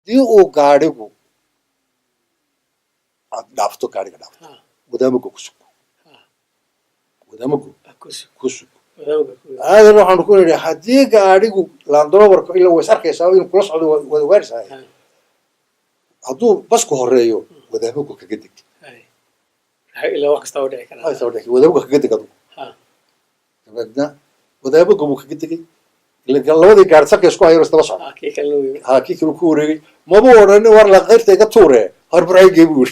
دي وقاربو دافتو قارب دافتو ودامكو كسب ودامكو كسب هذا روح نقول لي حدي قاربو لاندروفر إلا وسارك يساوي كروس على وارس هاي هذو بس كهريو ودامكو كجدك هاي إلا وقت استودع كنا هاي استودع ودامكو كجدك هذو بدنا ودامكو كجدك اللي قال له ذي قارب سارك يسقى يرست بصعب كي كانوا كوري ما بورن ورلا غير تيجي هربراي جيبول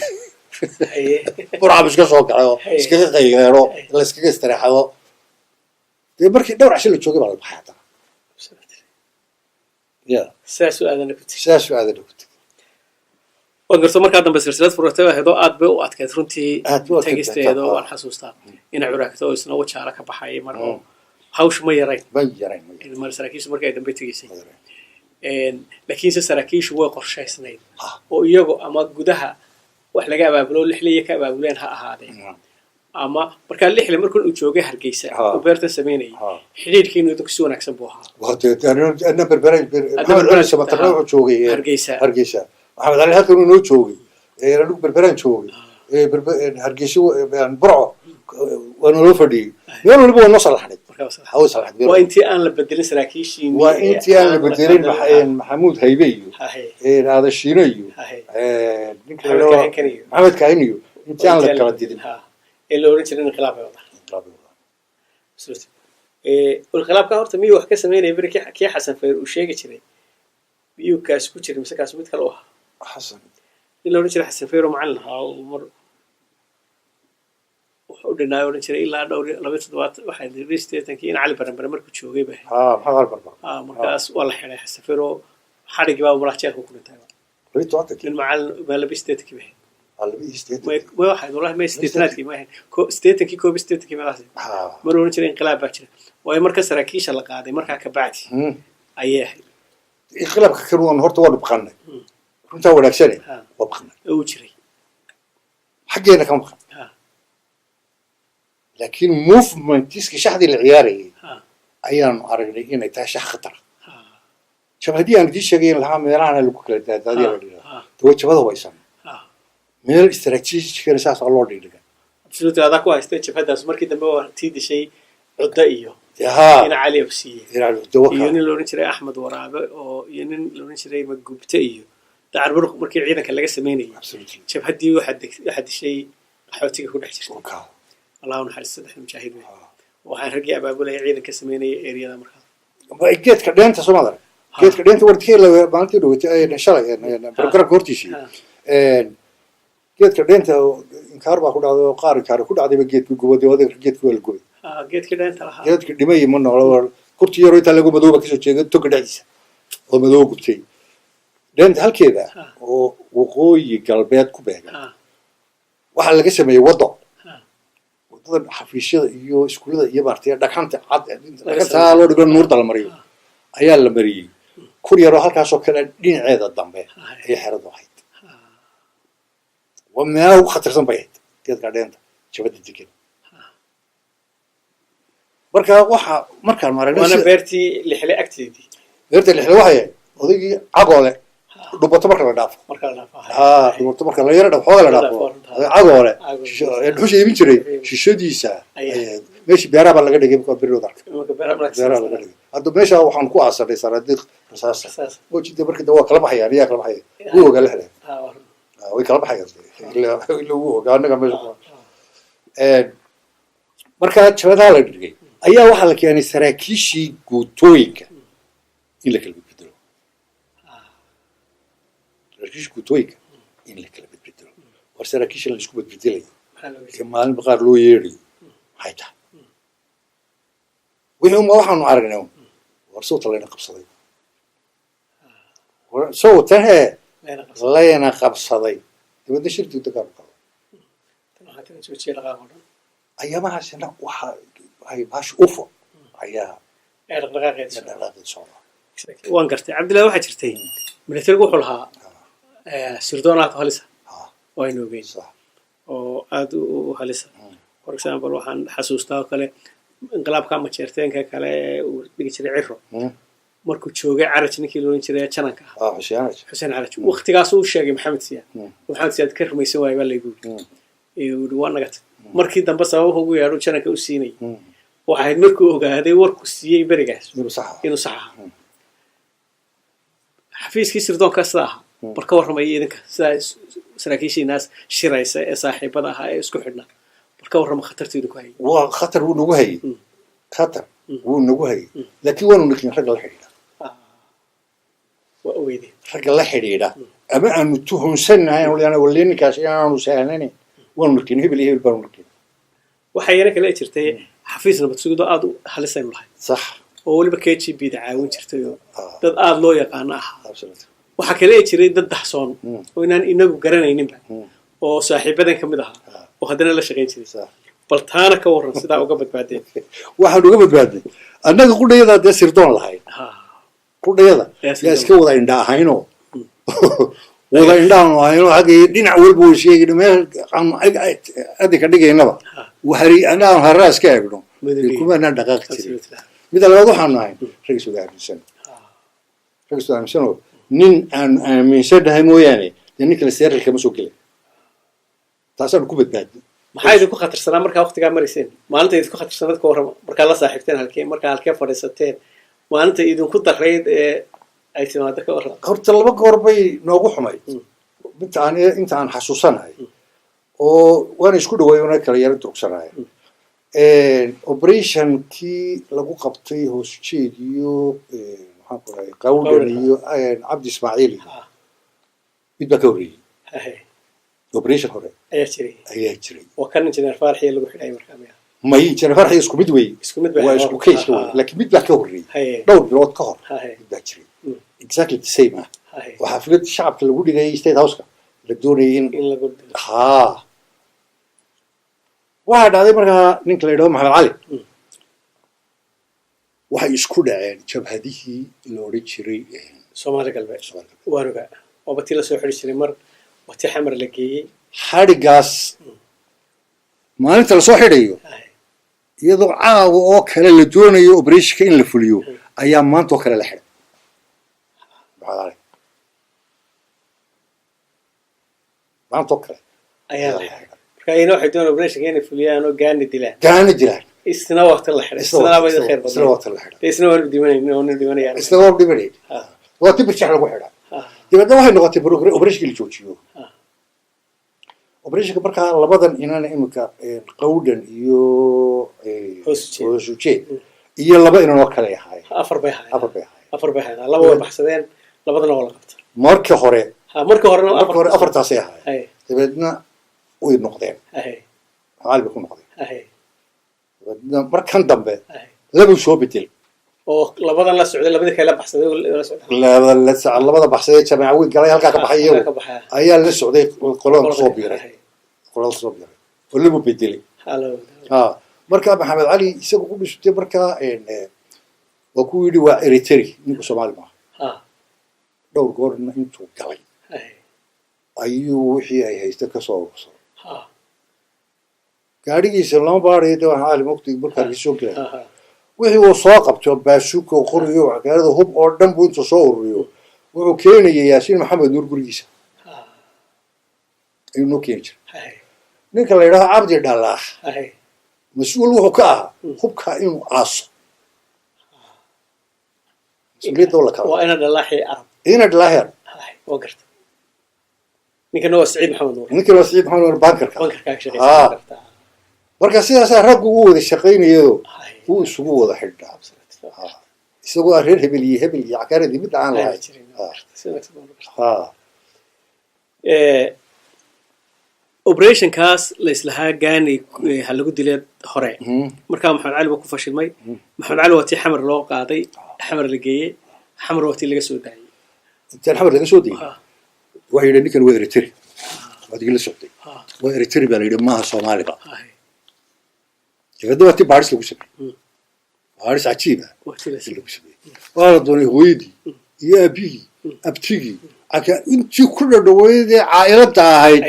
برا مش كسوق على اسكي غيرو لا اسكي استراحه دي markii dhowr casho la joogay baa la baxay taa ya saasu aadana ku tagi وقرت مركز دم بسرسلات فرتها هذا عاد بو عاد runtii tagisteedo waan xasuustaa in curaagto isna wajaara ka baxay maroo hawsh ma yaray mar saraakiishu markay dambe tagisay laakiin saraakiishu way qorshaysnayd oo iyagu ama gudaha wax laga abaabulo lixliye ka abaabuleen ha ahaadeen ama marka lixle markuu uu joogay Hargeysa oo beerta sameynay xiriirkiinu inuu ku wanaagsan buu ahaa waqti ana berberaan samatana uu joogay Hargeysa waxaa la halkan inuu joogay anigu berberaan joogay Hargeysa burco wana loo fadhiyay meel walba waa noo salaxnay hawo salaxnay waa intii aan la bedelin saraakiishiin waa intii aan la bedelin maxamuud haybe iyo aada shiino iyo ninka maxamed kaaniyo intii aan la kala didin اللي أوريجنا الانقلاب هذا. سوت. الانقلاب كان هرت ميو حكى سميني بركي كي حسن فير وشيء كذي. ميو كاس كتير مسك كاس ميت كلوها. حسن. اللي أوريجنا حسن فير ومعلها ومر. وحولنا أوريجنا إلا دوري لبيت دوات واحد ريستي تنكين على برا مركو شو جيبه. محل برا. مركز والله حنا حسن فير حرق بقى ومراح شيخ وكل تاعه. ريت وقتك. المعلم ما لبستي تكبه. ما واحد والله ما استثناء ما هي استثناء كي كوب استثناء كي ملاسي مرون شري انقلاب باكر وهي مركز سراكيش الله قاعد مركز كبعتي أيه انقلاب كانوا هرت ولا بقنا كنت أول أكشني وبقنا وشري حقينا كم بقنا لكن موفمنت تيسك شحذي العياري أيام أرجعين يتعش خطر شوف هدي أنا دي شقين لها ميرانا لكل هذه توجه هذا ويسان meel istaraatiiji kale saas loo dhigay absolutely adaa ku haystay jabhadaas markii dambe waa tiidi shay cudda iyo in cali afsiye iyo nin loo jiray Axmed Waraabe oo iyo nin loo jiray Magubta iyo dacarbar markii ciidanka laga sameeyay jabhadii waxa shay qaxootiga ku dhex jirtay Allahu naxariisto dadka mujaahidiin waxaan ragii abaabulay ciidanka sameeyay eriyada markaa geedka dheenta Soomaaliya geedka dheenta warkii la maalintii dhawatay shalay program hortiisii geedka dheenta inkaar baa ku dhacday oo qaar inkaar ku dhacday geedka gubadii oo geedka wal gubay geedka dheenta lahaa geedka dhimay ma noolo kurti yaro inta lagu madooba ka soo jeeday toga dhacdiisa oo madooba gubtay dheenta halkeeda oo waqooyi galbeed ku beegan waxa laga sameeyay wado wadada xafiisyada iyo iskuulada iyo baartay dhaqanta cad laga taalo dhigo nuur dal mariyo ayaa la mariyay kur yaro halkaas oo kale dhinaceeda dambe ay xirado ahayd وما هو خطر صنبيت كذا قاعدين شفت الذكر مركا وحى مركا المرة وأنا بيرتي لحلة أكتيدي بيرتي لحلة وحية وذيك عقولة ربطة مركا لدافع ربطة مركا لا يرد بحول لدافع عقولة الحوش يبين شري شدي سا ماشي بيراب على قدر يجيبك بيرو ذاك بيراب على قدر هذا ماشي هو حنكو عصر صار ديك رصاص وجي دبرك دوا كلام حيا ريا كلام حيا هو قال له ويكلام حيا اللي هو قالنا كم مركز شباب على قدر أيها واحد لك يعني سراكيشي قوتويك إلا كلام بدرو سراكيشي قوتويك إلا كلام بدرو وسراكيشي اللي شكوب بدري كمان بقار لو يري هايتا ويهم واحد نعرفناهم ورصوت لنا قبصدي صوت ها لنا قبصدي تبدأ شرط وتقابل تنحتنا تبتشي لغاهم أيامها سنة واحد هاي باش أوفو أيها رغاغيد وان قرتي عبد الله واحد جرتي من تلقوا حولها سردونات هلسة وينو بين صح أو أدو هلسة for example waxaan xasuustaa kale inqilaabka ma jeerteenka kale uu dhigi jiray cirro markuu joogay caraj ninkii loolan jiray jananka xuseen caraj waqtigaas uu sheegay maxamed siyaad ka rumaysan waayay baa laygu yidhi waa naga tag markii dambe sababaha ugu yeedho jananka u siinayay waxay ahayd markuu ogaaday warku siiyey berigaas inuu sax ahaa xafiiskii sirdoonka sida ahaa mar ka warramaya idinka sidaa saraakiishiinaas shiraysa ee saaxiibada ahaa ee isku xidhnaa mar ka warrama khatarta idinku hayay waa khatar wuu nagu hayay khatar wuu nagu hayay laakiin waanu nikin ragga la xidhiidha waa ogeydeen ragga la xidhiidha ama aanu tuhunsannahay wali ninkaas inaanu sahlanayn waanu nikin hebel iyo hebel baanu nikin waxaa yana kale jirtay xafiis nabad sugiddo aada u halisaynu lahayd sax oo weliba KGB-da caawin jirtay oo dad aada loo yaqaano ahaa waxaa kale jiray dad daxsoon oo inaan inagu garanayninba oo saaxiibadan ka mid ahaa oo haddana la shaqayn jiray bal taana ka warran sidaa uga badbaadeen waxaan uga badbaadnay annaga qudhayadaa dee sirdoon lahayd qudhayada yaa iska wada indha ahaynoo wada indhaanu ahaynoo xaggay dhinac walba way sheegin meel adinka dhigaynaba anaan haraa iska eegno kumaanaan dhaqaaqi jirin mida labaad waxaanu ahayn rag isuga aaminsanoo nin aanu aaminsannahay mooyaane dee nin kale seeral kama soo gelay taasaanu ku badbaadnay maxaa idinku khatarsanaa markaa waqtigaa marayseen maalinta idinku khatarsanad ka warrama markaa la saaxiibteen markaa halkee fadhiisateen maalinta idinku darayd ee ay timaado ka warrama horta laba goor bay noogu xumayd inta aan xasuusanahay oo waana isku dhawaayona kala yaro durugsanahay operationkii lagu qabtay hoosjeed iyo maxaan ku rahay qawlan iyo cabdi ismaaciil mid baa ka horreeyey operation hore ayaa jiray oo kan injineer faarxiya lagu xidhay markaa may injineer faarxiya isku mid wey waa isku case wey laakiin mid baa ka horreeyey dhowr bilood ka hor mid baa jiray exactly the same ah oo xaflad shacabka lagu dhigayay state houseka la doonayay in lagu haa waxaa dhacday markaa ninka la yidhaho maxamed cali waxay isku dhaceen jabhadihii la odhan jiray Soomaali galbeed waaruga oo batii la soo xidhi jiray mar wati xamar la geeyey xadhigaas maalinta lasoo xidhayo iyadoo caawa oo kale la doonayo operatiinka in la fuliyo ayaa maanta oo kale la xidhay maanta oo kale ayaa la xidhay marka waxay doonayaan operatiinka inay fuliyaan oo gaani dilaan isna waqti la xidhay isna waqti la xidhay isna waa dhimanayaan isna waa dhimanayaan waa tibirjax lagu xidhaa dibadna waxay noqotay operatiinka la joojiyo operatiinka markaa labadan inana imika qawdhan iyo hoosujeed iyo laba inan oo kale ahaayeen afar bay ahaayeen laba way baxsadeen labadana waa la qabtay markii hore afartaasay ahaayeen dabeedna way noqdeen xaal bay ku noqdeen dabeedna markan dambe labuu soo bedelay oo labadan la socday labadii kale la baxsaday labada baxsaday jamaaca weyn galay halkaa ka baxay iyagu ayaa la socday qolada soo biiray oo lagu bedelay markaa maxamed cali isagu ku dhistay markaa waa ku yidhi waa eritrea ninku soomaali maaha dhowr goorna intuu galay ayuu wixii ay haysta kasoo urursaday gaadhigiisa lama baadayo de waxaa cali mugti markaa soo gelay wixii uu soo qabto baasuuka oo qoriyo wakaalada hub oo dhan buu intuu soo ururiyo wuxuu keenayay yaasiin maxamed nuur gurigiisa ayuu noo keeni jiray ninka la yidhaho cabdi dhalaah mas-uul wuxuu ka ahaa hubkaa inuu aaso mas-uuliyadda la kala waa ina dhalaaxi arab waa garta ninkana waa saciid maxamed nuur bankarka marka sidaasaa raggu u wada shaqaynayado wuu isugu wada xidhnaa isagoo reer hebel iyo cakaaradii mid aan lahayn operationkaas la islahaa gaani ha lagu dilay hore markaa maxamed cali baa ku fashilmay maxamed cali waa tii xamar loo qaaday xamar la geeyey xamar waa tii laga soo daayey intaan xamar laga soo dayey waxay yidhi ninkan waa eritrea waadigi la socday waa eritrea baa la yidhi maaha soomaaliba jabhadda waa tii baaris lagu sameeyey baaris cajiib ah lagu sameeyey waa la doonay hooyadii iyo aabihii abtigii intii ku dhadhaweydee caailada ahayd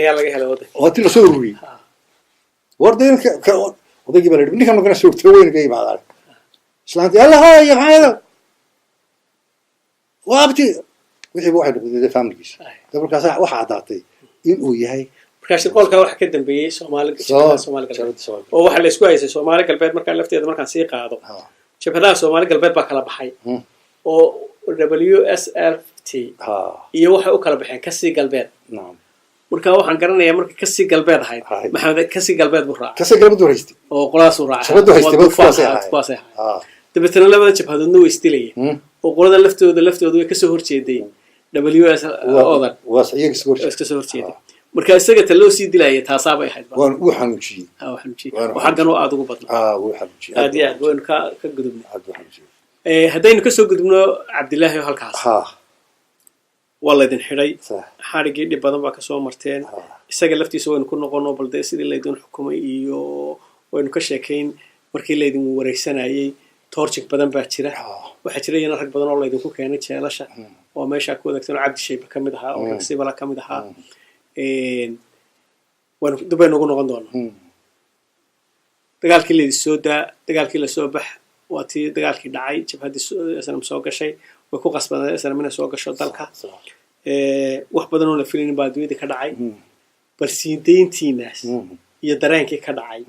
waa tii lasoo ururiyey odaygii baa la yidhi ninkan magana soogtay weyn ka imaadaan islaanta allaha iyo maxaayada وابتي وحي واحد يقول فامليش قبل كذا واحد عطاتي إنه يهي marka shirqoolka waxa ka dambeeyay Soomaali galbeed oo waxa la isku haysay Soomaali galbeed marka lafteeda markaan sii qaado jabhadaha Soomaali galbeed baa kala baxay oo WSLT iyo waxa u kala baxeen kasii galbeed marka waxaan garanayaa marka kasii galbeed ahayd maxamed kasii galbeed buu raacay kasii galbeed uu haystay oo qolaas uu raacay shabadu haystay kuwaas dabetana labada jabhadoodna way istilayeen oo qolada laftooda way ka soo horjeeday WSL waas iyaga iska soo horjeeday marka isaga taloo sii dilaayay taasaaba ay ahayd waan u xanuujiyay waxa gan oo aad ugu badnaa uu xanuujiyay aad iyo aad waan ka gudubnay haddaynu ka soo gudubno Cabdilaahi halkaas wala idin xiray xarigii dhib badan baa ka soo marteen isaga laftiisa waynu ku noqono balde sidii la idin xukumay iyo waynu ka sheekayn markii la idin wareegsanayay torjik badan baa jira waxa jira in rag badan oo la idin ku keenay jeelasha oo meesha ku wadaagsan Cabdi Shayba kamid ahaa oo Ragsibala kamid ahaa waynu dibay nagu noqon doonaa dagaalkii la soo bax waatii dagaalkii dhacay jabhadii SNM soo gashay way ku qasbanay SNM inay soo gasho dalka wax badan oo la filayn baa dunida ka dhacay balse deyntiinaas iyo dareenkii ka dhacay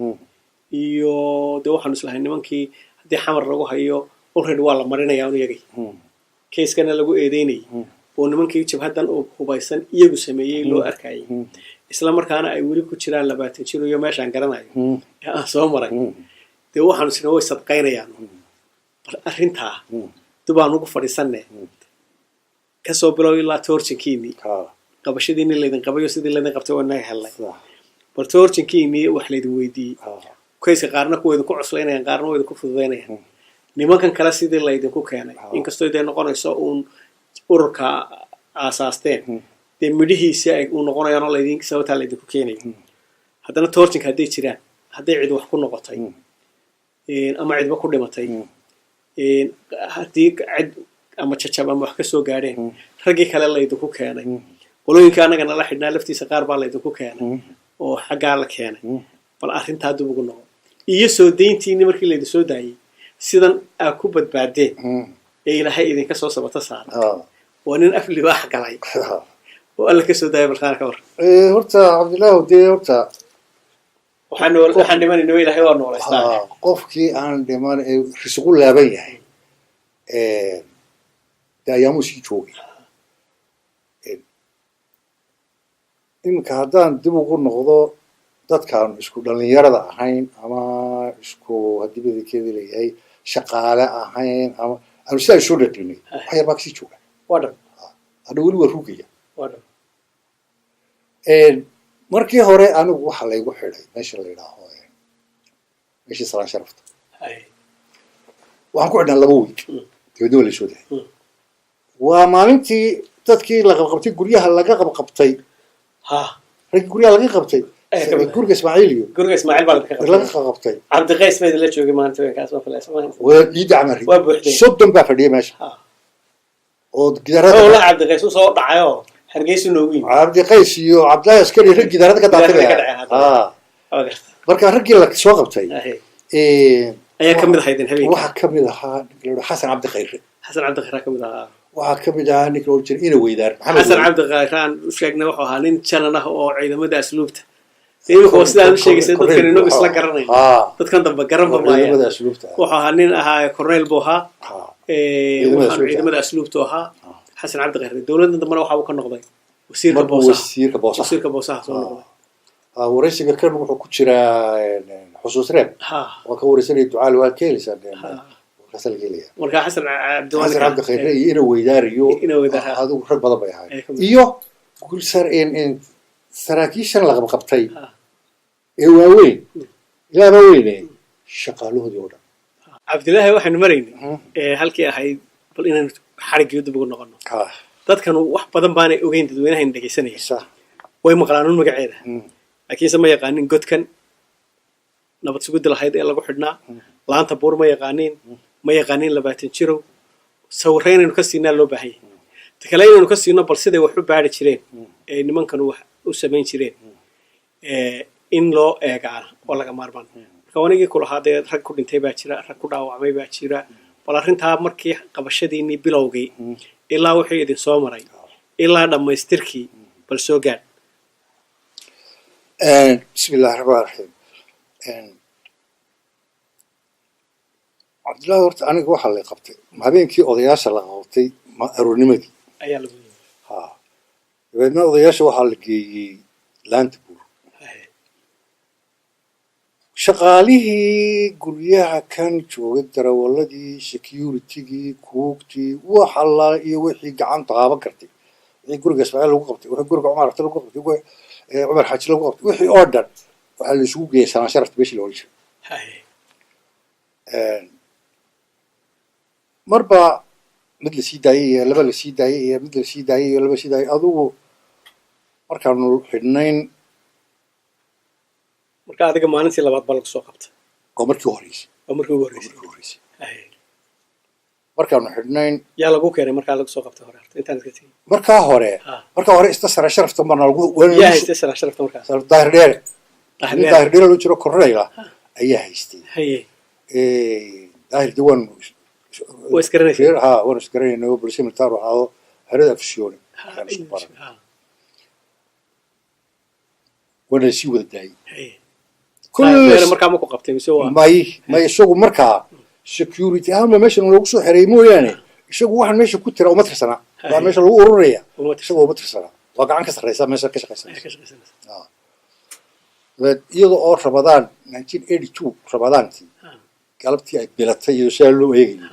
iyo waxaan islahay nimankii hadii xamar lagu hayo already waa la marinayaa inuu yagay case-kana lagu eedeynay oo nimankii jabhadan oo hubaysan iyagu sameeyay loo arkayay isla markaana ay weli ku jiraan 20 jir iyo meeshaan garanayo aan soo maray waxaan isna way sadqaynayaan arrinta dubaan ugu fadhiisanay ka soo bilow ilaa torjinkiini qabashadiina leedin qabayo sidii leedin qabtay wanaag helay bal torjinkiini wax leedin weydiiyay kayska qaarna kuweedu ku cuslaynayaan qaarna way ku fududeynayaan nimankan kala sidii leedin ku keenay inkastoo ay noqonayso ururka aasaasteen midhihiisa ay u noqonayaan leedin sababta leedin ku keenay haddana torjinka haday jiraan haday cid wax ku noqotay ama cidba ku dhimatay hadii cid ama jajab ama wax ka soo gaareen ragii kale la idinku keenay qolooyinka anagana la xidhnaa laftiisa qaar baa la idinku keenay oo xaggaa la keenay bal arrintaa dib ugu noqo iyo soo deyntiini markii la idin soo daayay sidan aa ku badbaadeen ee ilaahay idinka soo sabata saaray waa nin af libaax galay oo alla ka soo daayay balkaan ka war horta Cabdilaahi horta waxaan dhimanayno ilaahay waa nooleystaa qofkii aan dhiman ee risqu laaban yahay daayamu sii joogay imka haddaan dib ugu noqdo dadkaan isku dhalinyarada ahayn ama isku hadibada keeda leeyahay shaqaale ahayn ama aan si ay soo dhaqinay wax yar baa sii jooga wadan hadda weli waa rugaya markii hore anigu waxa la igu xidhay meesha la yiraahdo meesha Salaan Sharafta waxaan ku xidhnaa 2 week dibadoo la soo daayay waa maalintii dadkii la qabqabtay guryaha laga qabqabtay rag guryaha laga qabtay guriga Ismaaciil baa laga qabqabtay Cabdi Qays bay la joogay maanta kaas ma filaysan waa diid amri soddon baa fadhiyay meesha oo gidaarada oo la Cabdi Qays soo dhacayo hargeysa noogu yimid Cabdi Qays iyo Cabdilaahi askari rag gidaarada ka daatay marka raggii la soo qabtay ayaa kamid ahayd habeen waxa kamid ahaa Xasan Cabdi Khayr kamid ahaa waxa kamid ahaa ninka oo jir inuu weydaar Xasan Cabdi Khayr u sheegnay wuxuu ahaa nin channel oo ciidamada asluubta iyagu sidaan u sheegay dadkan inuu isla garanay dadkan damba garan ba maayo wuxuu ahaa nin ahaa Cornel Boha ciidamada asluubta ahaa Xasan Cabdi Khayr dawladda dambana waxa uu ka noqday wasiirka boosaha soo noqday waraysiga kan wuxuu ku jiraa xusuus reeb waa ka waraysanay ducaal waa keelisan kasal geelaya marka Xasan Cabdi Khayr inuu weydaariyo adigu rag badan bay ahayd iyo gulsar in saraakiishan la qabqabtay ee waaweyn ilaa weyn shaqaalahoodii oo dhan Cabdilaahi waxaan maraynay halkii ahayd bal inaan xarigiyo dib ugu noqono dadkan wax badan baan ay ogeyn dadweynaha in dhageysanaysa way maqlaan magaceeda laakiin sama yaqaanin godkan nabad sugid lahayd ee lagu xidhnaa laanta buur ma yaqaanin 20 jiro sawiraynu ka siinaa loo baahay takaleeynu ka siino bal siday wax u baari jireen ee nimankan wax u sameyn jireen in loo eegaa oo laga maarmaan marka wanigii ku lahaadee rag ku dhintay baa jira rag ku dhaawacmay baa jira bal arrintaa markii qabashadiinii bilowgay ilaa wixii idin soo maray ilaa dhammaystirkii bal soo gaadh. bismillahi raxmaan raxiim. cabdillahi horta aniga waxaa la qabtay habeenkii odayaasha la qabtay aroornimadii ayaa lagu yimi. ha dabeedna odayaasha waxaa la geeyey laanta buur. shaqaalihii guryaha kan joogay darawaladii securitigii kuugtii wax alla iyo wixii gacanta qaaban kartay wixii guriga ismaaciil lagu qabtay wixii guriga cumar arta lagu qabtay cumar xaaji lagu qabtay wixii oo dhan waxaa la isugu geeyay sanaan sharafta meeshii la oran jiray. marba mid la sii daayay iyo laba la sii daayay iyo mid la sii daayay iyo laba sii daayay adugu markaanu xidhnayn. marka adiga maalintii labaad baa lagu soo qabtay oo markii horeysay markaanu xidhnayn yaa lagu keenay markaa lagu soo qabtay hore intaan iska tegey markaa hore ista sare sharafta marna lagu yaa haystay sare sharafta markaa daahir dheere loo jiro korneyla ayaa haystay. daahir diwaan waa isgaranaysa waan isgaranayna oo bulsho militaar ahaado xerada afisyoone waana sii wada daayay. markaa ma ku qabtay mise waa may isagu markaa security ahaanba meeshan loogu soo xereeyay mooyaane isagu waxaan meesha ku tira uma tirsanaa waa meesha lagu ururaya isagu uma tirsanaa waa gacan ka sarreysa meesha ka shaqaysanaysa. iyadoo oo rabadaan 1982 rabadaantii galabtii ay bilatay iyo saa loo eegayay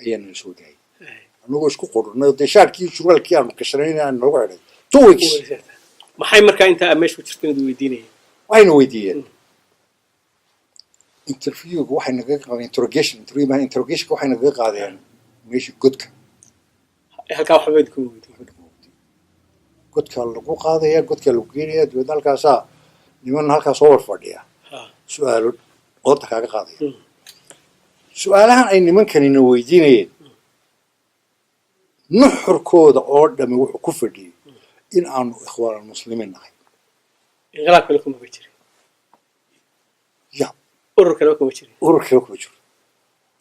ayaana la soo daayay anagoo isku qudhurnay dee shaarkii surwaalkii aanu gashanayna aan nagu xidhay 2 weeks. maxay markaa intaa meesha ku jirta inad weydiinayeen waxayna weydiiyeen interviewga waxay naga qaadeen interrogationka waxay naga qaadeen meesha godka halkaa waxba idinku weydiiyeen godka lagu qaadaya godka lagu geenaya dabeedna halkaasaa niman halkaas soo war fadhiya su-aalo oodta kaaga qaadaya. su-aalahan ay nimankanina weydiinayeen nuxurkooda oo dhami wuxuu ku fadhiyey in aanu ikhwaan muslimiin nahay. inqilaab kale kuma jirin ya urur kale kuma jirin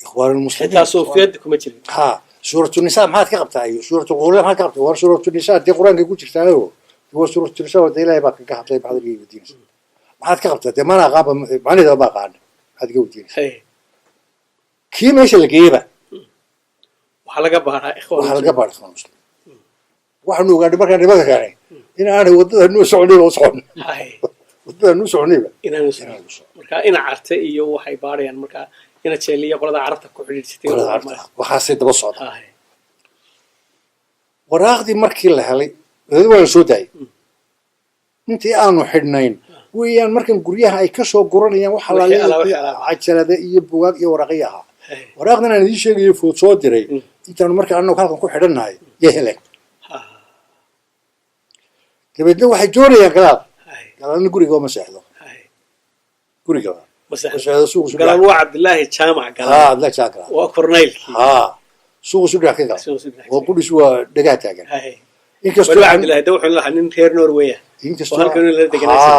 ikhwaan muslimiin xitaa soofiyad kuma jirin. suuratu nisaa maxaad ka qabtaa iyo suuratu quraan maxaad ka qabtaa war suuratu nisaa dee quraanka ku jirtaayo war suuratu nisaa wada ilaahay baa kaga hadlay baxda iyo diinta maxaad ka qabtaa dee mana qaaba macnaheedu baa qaan maxaad ka weydiinaysaa kii meesha la geeyba waxaa laga baaraa ikhwaan muslimiin waxaanu ogaanay markaan nimanka keenay in aanay waddada nuu soconayba u socon waddada nuu soconayba markaa ina carte iyo waxay baarayaan markaa ina jeeliya qolada carabta ku xidhiidsatay waxaasay daba socda. waraaqdii markii la helay waa la soo daayay intii aanu xidhnayn weeyaan markan guryaha ay ka soo guranayaan waxa cajalada iyo bugaag iyo waraqii ahaa. waraaqdan aan idiin sheegayo food soo diray intaanu markaa annagu halkan ku xidhannahay yay heleen. dabeedna waxay doonayaan galaalna guriga ma seexdo guriga galaal waa cabdillaahi jaamac galaal waa korneylkii suuqa sudhax ka gala waa qudhis waa dhagaa taagan inkastoo cabdillaahi da wuxuu lahaa nin reer norway oo halkan la deganaysa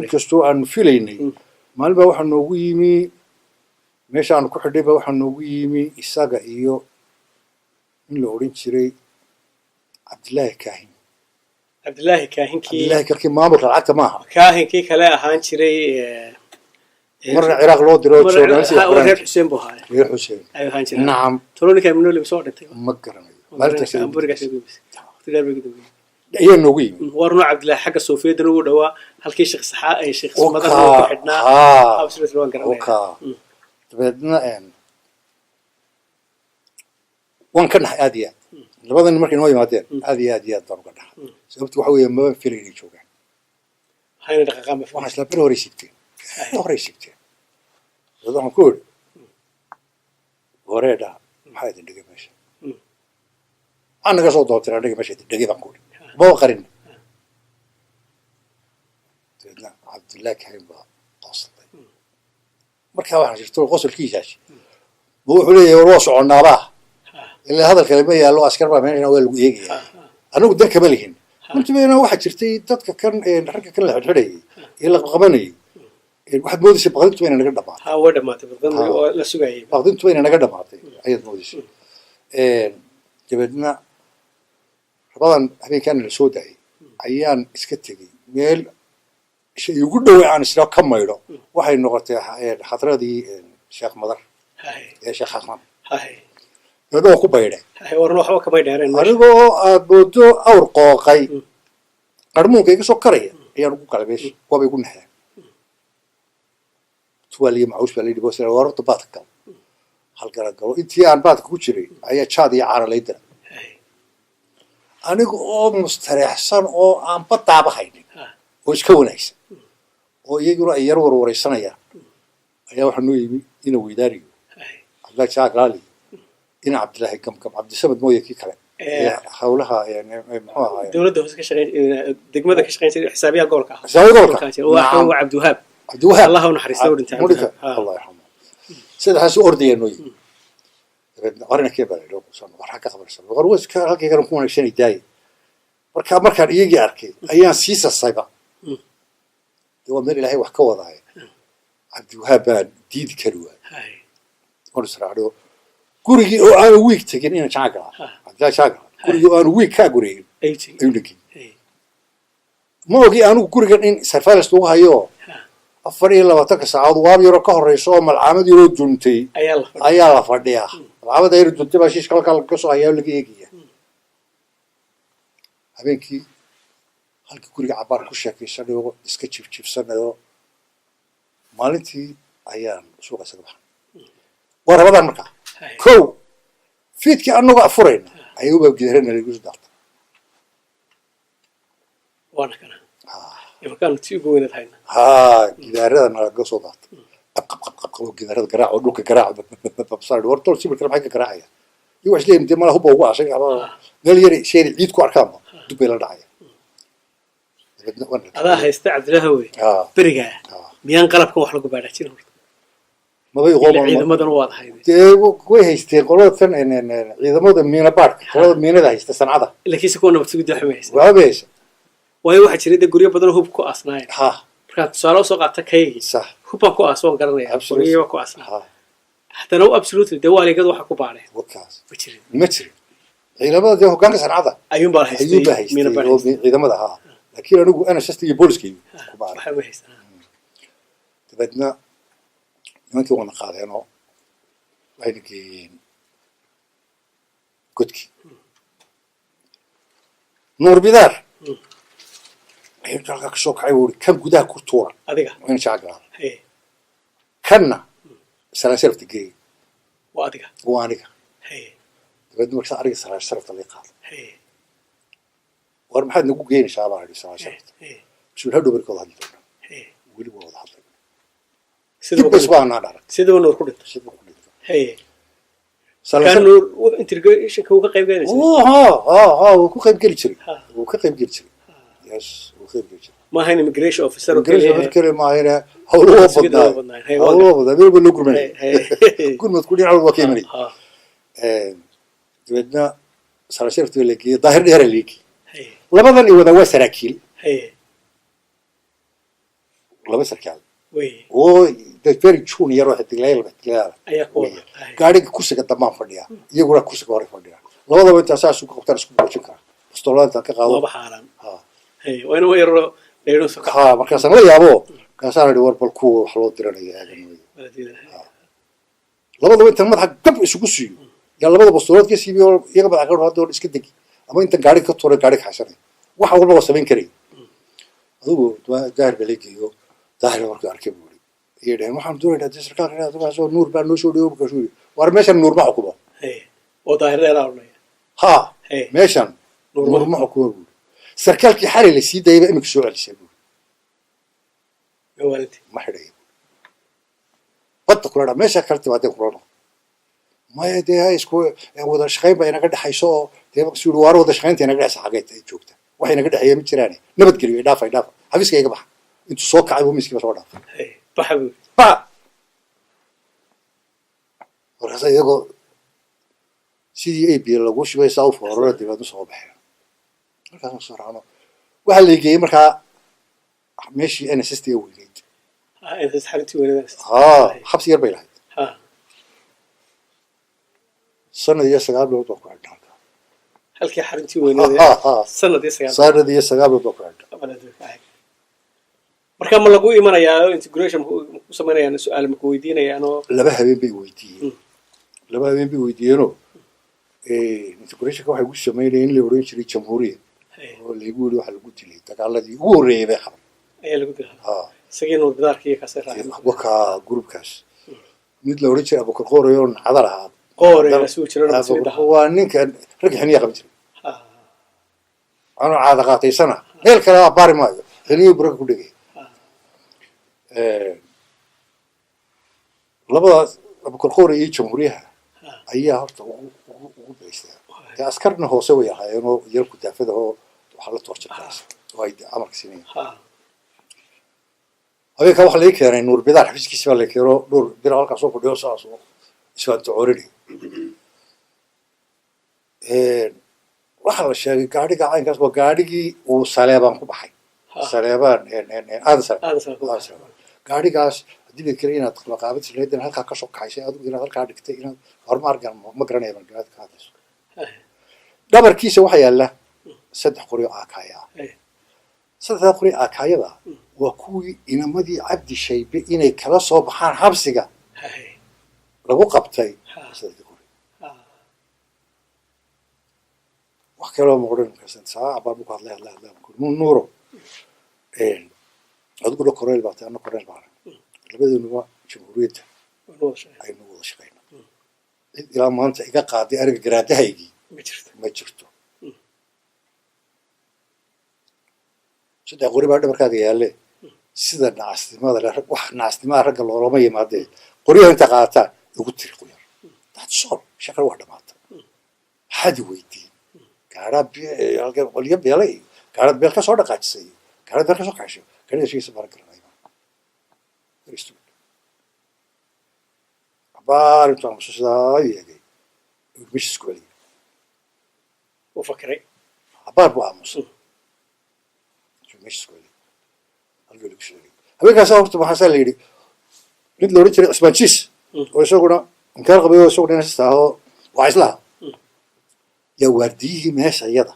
inkastoo aanu filaynay maalin baa waxaa noogu yimi meesha aanu ku xidhay baa waxaa noogu yimi isaga iyo in la odhan jiray cabdillaahi kaahinkii maamulka lacagta maaha kaahinkii kale ahaan jiray marna ciraaq loo diro reer xuseen buu ahaa reer xuseen ayuu ahaan jiray nacam tolooninka minoli soo dhintay ma garanayo maalintaas ayaa ayaa noogu yimi warno cabdillaahi xagga soofiyaddan ugu dhawaa halkii sheekh saxaa ay sheekh ismadaha ku xidhnaa habsirada waan garanaya dabeedna waan ka nahay aad iyo aad labadan markay noo yimaadeen aad iyo aad baan uga dhaxay sababtu waxa weeye maba filay inay joogaan hayna dhaqaaqaan waxaan isla bir hore sigteen waxaan ku odhi horeedha maxaa idin dhigay meesha waxaan naga soo doortay aniga meesha idin dhigay baan ku odhi maba qarin dabeedna cabdillaahi kahin baa qoslay markaa waxaan jirto qosolkiisaasi ma wuxuu leeyahay war waa soconnaabaa ilaa hadal kale ma yaallo askar baa meeshan waa lagu eegayaa anagu dan kama lihin runtiina waxaa jirtay dadka kan ragga kan la xidhxidhayay ee la qabanayay waxaad moodaysa baqdintu inay naga dhamaatay way dhamaatay baqdintu la sugayay baqdintu inay naga dhamaatay ayaad moodaysa dabeedna rabadan habeenkaana la soo daayay ayaan iska tegey meel shay ugu dhowey aan isla ka maydho waxay noqotay xadradii sheekh madar ee sheekh xasan dabeedna waa ku baydhay anigoo aad moodo awr qooqay qarmuunka iga soo karaya ayaan ugu galay meesha waaba igu naxeen tuwaaliyo macuush baa la yidhi boosla waa horta baadka gal halgala galo intii aan baadka ku jiray ayaa jaad iyo caana lay dira aniga oo mustareexsan oo aan badaaba haynin oo iska wanaagsan oo iyaguna ay yar warwaraysanayaan ayaa waxaa noo yimi ina weydaariyo cabdillahi jaak laali ina cabdillaahi gamgam cabdisamad mooye kii kale hawlaha muxuu ahaay dowladda hoose ka shaqeyn degmada ka shaqeyn jiray xisaabiyaha gobolka waa cabdiwahaab allah u naxariisto u dhintay allah yarxamo sidaas ordaya noo yimi warina kee baa ladhoo waxaa ka qabarsan warwaska halkaygan ku wanaagsanay daaye markaan iyagii arkay ayaan sii sasayba de waa meel ilaahay wax ka wadaaye cabdiwahaab baan diidi kari waay waan israacdo gurigii oo aanu wiig tegin ina jaagala cabdillahi jaagala gurigii oo aanu wiig kaa gureegin ayuu dhegin ma ogi anugu gurigan in surveillance lagu hayo 24 saacadood waab yaro ka horeyso oo malcaamad yaroo duntay ayaa la fadhiyaa malcaamada yaro duntay baa shiishka halkaa laga soo hayaa laga eegaya habeenkii halkii guriga cabaar ku sheekaysanayo iska jibjibsanayo maalintii ayaan suuqa isaga baxay waa rabadaan markaa kow fiidkii anagoo afurayna ayuu baa gidaarana lagu soo daartay waana kana markaan tii ugu weynaad hayna gidaarada nalaga soo daartay qabqabqabqabo gidaarada garaac oo dhulka garaac babsar wartol sibirka maxay ka garaacaya iyo wax leeyahay inta malaha ugu aashay meel yar sheeri ciid ku arkaan dubay la dhacay adaa haysta cabdillahi beriga miyaan qalabkan wax lagu baadha jirin mabay qoomay ciidamadan waad hayday way haysteen qolada tan ciidamada miina baadka qolada miinada haysta sancada laakiin si koona waqti gudaha xumay haysta waa beesha way waxa jiray guryo badan hub ku asnaayeen marka tusaale soo qaata kaygi sax hubba ku asoo garanaya guryo ku asnaa haddana absolutely de waaligad waxa ku baadhay wakaas ma jirin ciidamada hoggaanka sancada ayuun baa haystay miina baadka ciidamada laakiin anigu ana shasta iyo booliskaygu ku baadhay waxa haysta dabadna nimankii wana qaadeenoo ayna geeyeen godkii nuur bidaar ayuu halkaa ka soo kacay wuuri kan gudaha ku tuura adiga wayna jacagalaada kanna salaasharafta geeyey waa adiga waa aniga dabadna markaas aniga salaasharafta lay qaado war maxaad nagu geynaysaa baan idhi salaasharafta mas-uul hadhow barkooda hadli doona weliba wada hadlay dibas baanaa dharay sidaba nuur ku dhintay sidaba ku dhintay kan nuur interrogationka uu ka qayb galayay wuu ku qayb geli jiray wuu ka qayb geli jiray yes wuu ka qayb geli jiray ma ahayn immigration officer ma ahayna hawluhu badnaa meelba loo gurmanay gurmad ku dhinaca waa ka imanay dabeedna salaasharafta la geeyey daahir dheera leegi labadan i wada waa saraakiil laba sarkaal oo very junior oo xidiglayaal gaadhiga kursiga dambaan fadhiyaa iyaguna kursiga hore fadhiyaa labadaba intaa saas uga qabtaan isku boojin karaa bastoolada intaan ka qaado markaasaan la yaabo markaasaan idhi war bal kuwa wax loo diranaya labadaba intaan madaxa gab isugu siiyo yaa labada bastoolood ka siibiyo iyaga madaxa ka hadda iska degi ama intaan gaadhiga ka tuuray gaadhiga xasanay waxa walba waa samayn karay adigu daahir baa leegeeyo daahir markuu arkay buu yidhi dhaheen waxaan doonaynaa dee sarkaalka inaad ugaasoo nuur baa noo soo dhawo markaasuu yidhi war meeshan nuur ma xukumo oo daahir dheeraa odhanaya meeshan nuur ma xukumo buu sarkaalkii xalay la sii dayay baa iminka soo celisay buu ma xidhaya badda kula dhaa meesha kale timaadeen kula dhao maya dee isku wada shaqayn baa inaga dhexayso oo dee markaasuu yidhi waar wada shaqaynta inaga dhexaysa xageed ay joogta wax inaga dhexeeya ma jiraane nabadgeliyo dhaafa xafiiska iga baxa intuu soo kacay buu miskiiba soo dhaafay markaasa iyagoo sidii ab lagu shubay saa u foorara dibadna soo baxeen markaas soo raacno waxaa la geeyey markaa meeshii NSST weyneyd xabsi yar bay lahayd sanad iyo 9 bilood baa ku xidhnaa halkii xaruntii weyneed sanadii sagaal marka ma lagu imanayaa integration ku sameynayaan su'aal ma ku weydiinayaan oo laba habeen bay weydiiyeen integration waxay ku sameynayeen in la oran jiray jamhuuriyad oo lagu yiri waxa lagu dilay dagaaladii ugu horeeyay bay xaban ayaa lagu dilay isagii noo bidaarkii ka saaray waka groupkaas mid la oran jiray Abubakar Qoore oo cadar ah qoore soo jiray waa ninkan rag xiniya qaban jiray أنا عاد قاطي سنة هيل كلا باري ما خليه برك كودي لبض أبو كرخوري يجمهوريها أيها هرت وبيسته كأسكرنا هو سوي هاي إنه يركض تأفده هو وحلت ورشة كاس وايد عمر سنين أبي كم خليك يعني نور بدار حفيز كيس ولا كيرو نور بدار على كاسو فديو ساسو إسمه تعورني waxaa la sheegay gaadhiga caynkaas waa gaadhigii uu saleebaan ku baxay saleebaan gaadhigaas haddii kale inaad qaabad sileedin halkaa ka soo kaxaysay adigu inaad halkaa dhigtay inaad horumarkan ma garanaya markaad ka hadlayso dhabarkiisa waxaa yaalla 3 qori oo aakaaya 3 qori aakaayada waa kuwii inamadii cabdi shaybe inay kala soo baxaan xabsiga lagu qabtay وكلام مقولين كسر ساعة بابو قال لا لا لا كل نورو هذا كله كوريل بعته أنا كوريل بعرف اللي بدي نوع جمهورية أي نوع شقينا إذا ما أنت إذا قاعد أرجع جراده هيجي ما تشرته شو ده غريب هذا بركة يالله سيدا ناس ما ده واحد ناس ما رجع الله ما يمادي قريه أنت قاعد يقول تري قريه ده صار شكل واحد مات حد ويدي كارب واليوم بيلاقي كارب بيلك صورة قاعدسي كارب بيلك صورة قاعدسي كذا شيء سبارك الله ريستو عبارة عن مسوسة مش سكولي وفكري عبارة عن مسوسة مش سكولي أقول لك شيء هذا كاسة وقت ما حصل لي نقول له رجل اسمانشيس ويسوقنا إن كان قبيله يسوقنا نسته وعيسلها يا ورديه ماشي يدا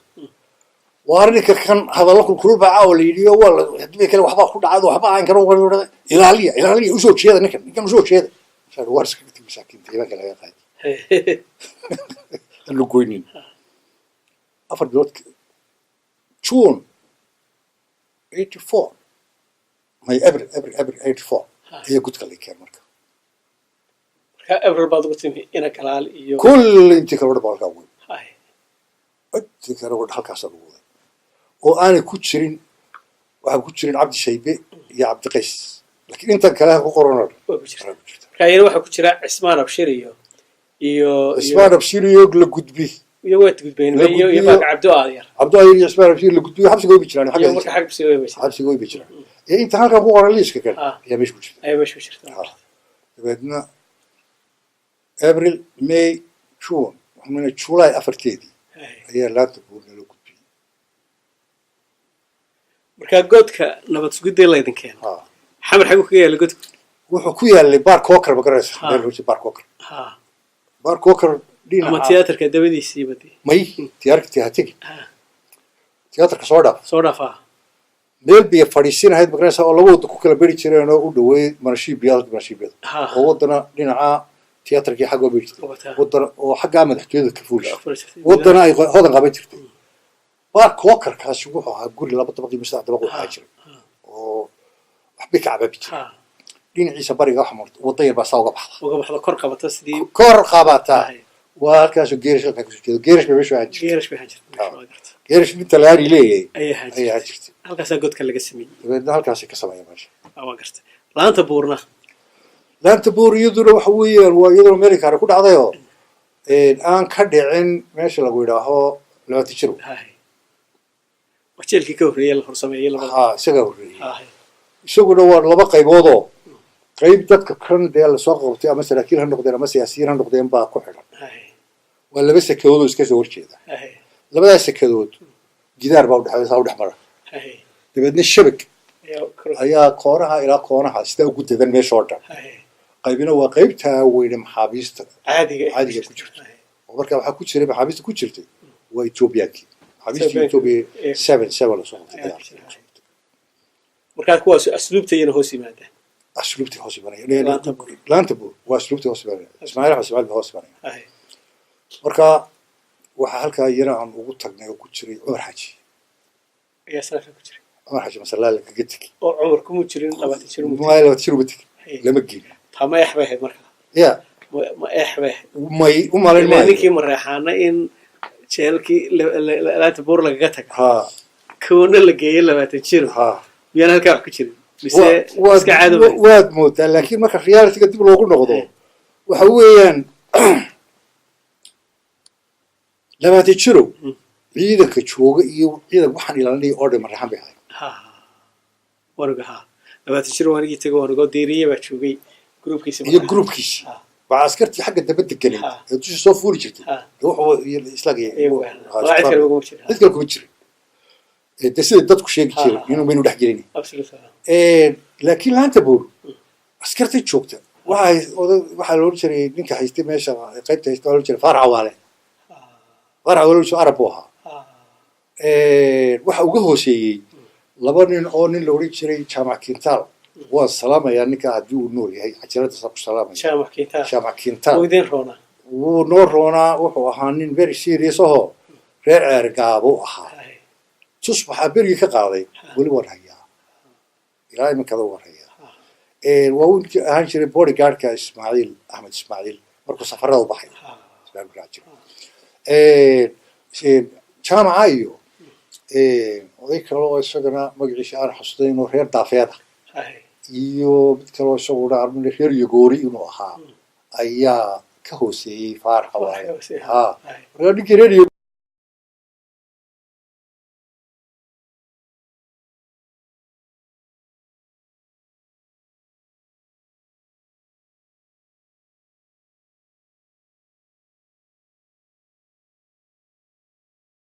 وارنك كان هذا لكم كل بعاول يديو ولا هدي كلا وحبا خد عاد وحبا عن كانوا إلى لي وشو شيء هذا نكن وشو شيء هذا صار وارس كنت مساكين تيجي كلا يا قاعد اللي كوينين أفرد دوت شون 84 ما يقبل 84 هي قلت لك كم مرة قبل بعض قلت إنا كلال كل أنت كبر بالكوي أنت كبر حلقة سلوه وأنا كتشرين عبد الشيبي يا عبد القيس لكن أنت كلاه قرنا كاين واحد كتشرا عثمان أبشري عثمان أبشري يقول قدبي يوقت قدبين يبقى عبدو آذير عثمان أبشري اللي قدبي حبس قوي بيشراني حبس قوي بيشراني أنت هالك قرنا ليش كان يا مش بيشرت أي مش بيشرت بدنا أبريل ماي شون من جولاي أفرتيدي هي لا تقول له قدبي marka godka nabad sugidii la idin keen xamar xagu ka yaala godka wuxuu ku yaalay bar kookar bagaraysa meel uu bar kookar bar kookar dhinaca ama tiyaatarka dabadiisii badii may tiyaatarka soo dhaaf meel biyo fadhiisinahayd bagaraysa oo lagu wada ku kala bari jireen oo u dhaweey marashiibiyada oo wadana dhinaca tiyaatarkii xagoo bari jirtay wadana oo xagga madaxtooyada ka fuushay wadana ay hodan qaban jirtay بار كوكر كاسوه هقول لا بطبقي مساعد طبقه حاجر أو وحبيك عبابي لين عيسى بريق أحمر وطير بساوق بحض وقبل كرقة بتصدي كرقة بتا وهالكاسو جيرش جيرش بيمشي حاجر جيرش بتلاري ليه أي حاجة هالكاسو قد كلا قسمي هالكاسو كسمة يا باشا أواقرت لا أنت بورنا لا أنت بور يدرو حوير ويدرو أمريكا ركود عضيو الآن كدعين ماشي لقوله هو لو تشرو وجهك كوري يلا فرصمي يلا سجوري سجوري ورلبا قيبوضو قيب دتك كان ديال سوق وقتي أما سلاكين هنقدر أما سياسيين هنقدر بقى كحرة ولا بس كودو إسكاس ورشيدا لما ده سكودو جدار بعود حوالي صاود حمرة تبدأ الشبك هي قارها إلى قارها استوى قلت ذا ما شرطة قيبنا وقيبتها وين محابيست عادي كوتشرت وبركة محكوت شرب محابيست كوتشرتي وإثيوبياكي حبيبتي إثيوبيا 7 صوت مركز كواس أسلوب تيجي هوسي ماده أسلوبتي هوسي بني لا أنتبه وأسلوبتي هوسي بني إسماعيل حسب على هوسي بني مركز وحالك يرى عن وجود تقنية وكتير عمر حاجي يا سلام كتير عمر حاجي مثلا لك قلتك عمركم كتير لما تشيلوا ما لو تشيلوا بتك لما تجي ما يحبه مركز يا ما يحبه وما لأنك مريحانا إن شيلكي لا تبور لقتك ها كون اللي جاي لما تشيلوا ها بيانا هالكار كتير بس عادة واد موت لكن ما كخيار تقدم له كل نقطة وحويان لما تشيلوا عيدك تشوق عيدك وحن إلى اللي أورد مرحبا بهاي ورقها لما تشيلوا وانا جيت ورقة ديرية بتشوقي جروب كيس هي جروب كيس بعسكرتي حق الدبت الكلام تجي صوف فوري جرتي هو يسلاقي راعي كلامكم بتشري كلامكم بتشري تسير دتك شيء كتير ينو بينو دحجريني لكن لا أنت بقول عسكرتي تشوكته waxaa loo jiray ninka haystay meesha qaybta haystay loo jiray Faarac Waale Faarac Waale soo Arab ah waxa ugu hooseeyay laba nin oo nin la oran jiray Jaamac Kintaal waa salaamaya ninka hadii uu nool yahay ajarada soo salaamaya Jaamac Kintaal wuu noo roona wuxuu ahaa nin very serious oo reer Ceergaabo ahaa tusbaxa berigi ka qaaday wali war hayaa ilaa iminka war hayaa وأول هنشري بودي جارد كإسماعيل أحمد إسماعيل مركو سفرة وبحي إسماعيل براجل كان معايو وذيك الله يسقنا مجلس أنا حسين وخير دافيدا يو بتكلم شغل عربي خير يجوري إنه ها أيا كهوسي فارحة ها رادي كريديو